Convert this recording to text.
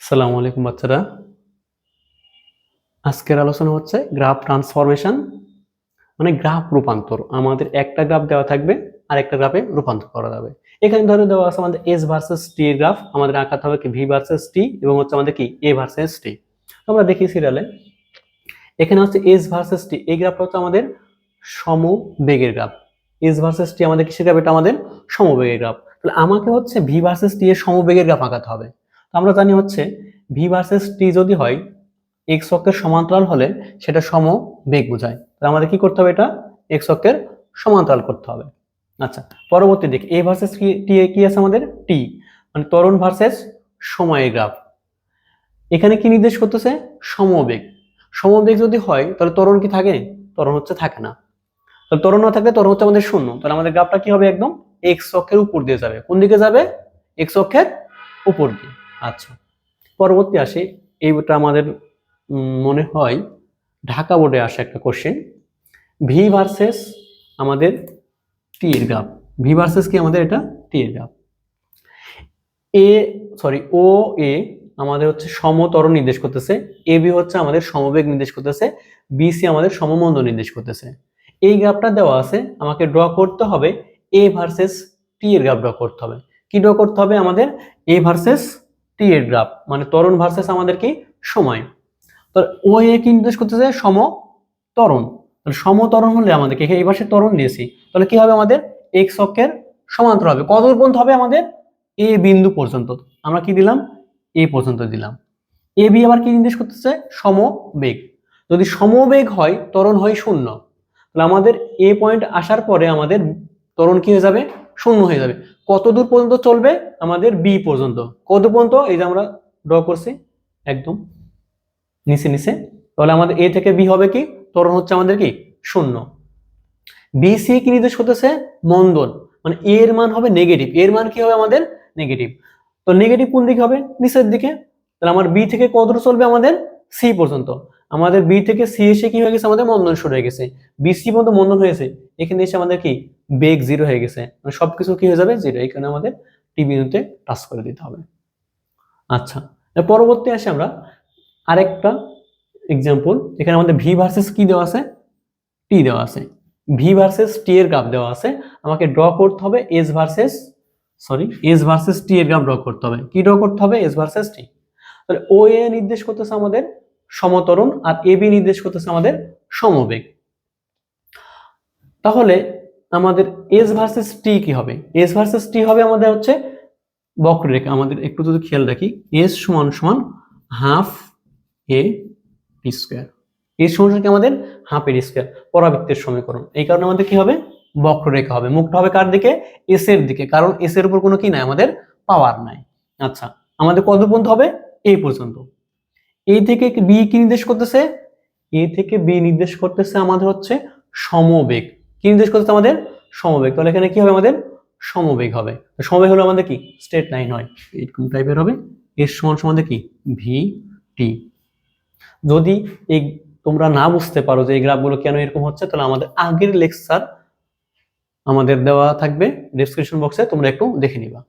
আসসালামু আলাইকুম বাচ্চারা। আজকের আলোচনা হচ্ছে গ্রাফ ট্রান্সফরমেশন, মানে গ্রাফ রূপান্তর। আমাদের একটা গ্রাফ দেওয়া থাকবে আর একটা গ্রাফে রূপান্তর করা যাবে। এখানে ধরে দেওয়া আছে আমাদের এস ভার্সেস টি এর গ্রাফ, আমাদের আঁকাতে হবে কি ভি ভার্সেস টি এবং হচ্ছে আমাদের কি এ ভার্সেস টি। আমরা দেখি সিরিয়ালে এখানে হচ্ছে এস ভার্সেস টি, এই গ্রাফটা হচ্ছে আমাদের সমবেগের গ্রাফ। এস ভার্সেস টি আমাদের কিসের গ্রাফ? এটা আমাদের সমবেগের গ্রাফ। তাহলে আমাকে হচ্ছে ভি ভার্সেস টি এর সমবেগের গ্রাফ আঁকাতে হবে। তো আমরা জানি হচ্ছে ভি ভার্সেস টি যদি হয় এক্স অক্ষের সমান্তরাল হলে সেটা সমবেগ বোঝায়। তাহলে আমাদের কি করতে হবে? এটা এক্স অক্ষের সমান্তরাল করতে হবে। আচ্ছা, পরবর্তী দিক এ ভার্সেস টি এ কি আছে আমাদের? টি, মানে ত্বরণ ভার্সেস সময়ের গ্রাফ। এখানে কি নির্দেশ করতেছে? সমবেগ। সমবেগ যদি হয় তাহলে ত্বরণ কি থাকে? ত্বরণ হচ্ছে থাকে না। তাহলে ত্বরণ না থাকলে ত্বরণ হচ্ছে আমাদের শূন্য। তাহলে আমাদের গ্রাফটা কি হবে? একদম এক্স অক্ষের উপর দিয়ে যাবে। কোন দিকে যাবে? এক্স অক্ষের উপর দিয়ে। আচ্ছা, পরবর্তী আসে, এইটা আমাদের মনে হয় ঢাকা বোর্ডে আসে একটা কোশ্চেন, ভি ভার্সেস আমাদের টি এর গ্রাফ। ভি ভার্সেস কি আমাদের? এটা টি এর গ্রাফ। ও এ আমাদের হচ্ছে সমত্বরণ নির্দেশ করতেছে, এ বি হচ্ছে আমাদের সমবেগ নির্দেশ করতেছে, বি সি আমাদের সমমন্দল নির্দেশ করতেছে। এই গ্রাফটা দেওয়া আছে, আমাকে ড্র করতে হবে এ ভার্সেস টি এর গ্রাফ ড্র করতে হবে। কি ড্র করতে হবে? আমাদের এ ভার্সেস টি এর গ্রাফ, মানে ত্বরণ ভার্সেস আমাদের কি সময়। তো ও এ কি নির্দেশ করতেছে? সমত্বরণ। তাহলে সমত্বরণ হলে আমাদেরকে এই পাশে ত্বরণ দিয়েছি, তাহলে কি হবে? আমাদের এক্স অক্ষের সমান্তরাল হবে। কত দূর পর্যন্ত হবে? আমাদের এ বিন্দু পর্যন্ত। আমরা কি দিলাম? এ পর্যন্ত দিলাম। এ বি আবার কি নির্দেশ করতেছে? সমবেগ। যদি সমবেগ হয় ত্বরণ হয় শূন্য, তাহলে আমাদের এ পয়েন্ট আসার পরে আমাদের ত্বরণ কি হয়ে যাবে? শূন্য হয়ে যাবে। কত দূর পর্যন্ত চলবে? আমাদের বি পর্যন্ত। কত পর্যন্ত? এই যে আমরা ড্র করছি একদম নিচে নিচে। তাহলে আমাদের এ থেকে বি হবে কি? ত্বরণ হচ্ছে আমাদের কি শূন্য। বি সি কি নির্দেশ করতেছে? মন্দন, মানে এর মান হবে নেগেটিভ। এর মান কি হবে? আমাদের নেগেটিভ। তো নেগেটিভ কোন দিকে হবে? নিচের দিকে। তাহলে আমার বি থেকে কত দূর চলবে? আমাদের সি পর্যন্ত। আমাদের বি থেকে সি এসে কি হয়ে গেছে? আমাদের মন্দন শুরু হয়ে গেছে। বি সি পর্যন্ত মন্দন হয়েছে, এখানে এসে আমাদের কি বেগ জিরো হয়ে গেছে, মানে সবকিছু কি হয়ে যাবে? জিরো। এখানে আমাদের টি বিন্দুতে টাচ করে দিতে হবে। আচ্ছা, পরবর্তী আসে আমরা আরেকটা এক্সাম্পল। এখানে আমাদের ভি ভার্সেস কি দেওয়া আছে? টি দেওয়া আছে। ভি ভার্সেস টি এর গ্রাফ দেওয়া আছে, আমাকে ড্র করতে হবে এস ভার্সেস টি এর গ্রাফ ড্র করতে হবে। কি ড্র করতে হবে? এস ভার্সেস টি। তাহলে ও এ নির্দেশ করতেছে আমাদের সমত্বরণ আর এ বি নির্দেশ করতেছে আমাদের সমবেগ। তাহলে আমাদের এস ভার্সেস টি কি হবে? এস ভার্সেস টি হবে আমাদের হচ্ছে বক্ররেখা। আমাদের একটু যদি খেয়াল রাখি, এস সমান সমান হাফ এ টি স্কয়ার। এই সমীকরণকে আমাদের হাফ এর স্কয়ার, পরাবৃত্তের সমীকরণ। এই কারণে আমাদের কি হবে? বক্ররেখা হবে। মুখটা হবে কার দিকে? এস এর দিকে, কারণ এস এর উপর কোনো কি নাই, আমাদের পাওয়ার নাই। আচ্ছা, আমাদের কত পর্যন্ত হবে? এই পর্যন্ত। এ থেকে বি কি নির্দেশ করতেছে? এ থেকে বি নির্দেশ করতেছে আমাদের হচ্ছে সমবেগ। কি নির্দেশ করতেছে? আমাদের সমবেগ। তাহলে এখানে কি হবে? আমাদের সমবেগ হবে। সমবেগ হলো আমাদের কি স্ট্রেট লাইন হয়, এরকম টাইপের হবে। এর সমান সমান কি ভি টি। যদি এই তোমরা না বুঝতে পারো যে এই গ্রাফগুলো কেন এরকম হচ্ছে, তাহলে আমাদের আগের লেকচার আমাদের দেওয়া থাকবে ডেসক্রিপশন বক্সে, তোমরা একটু দেখে নিবা।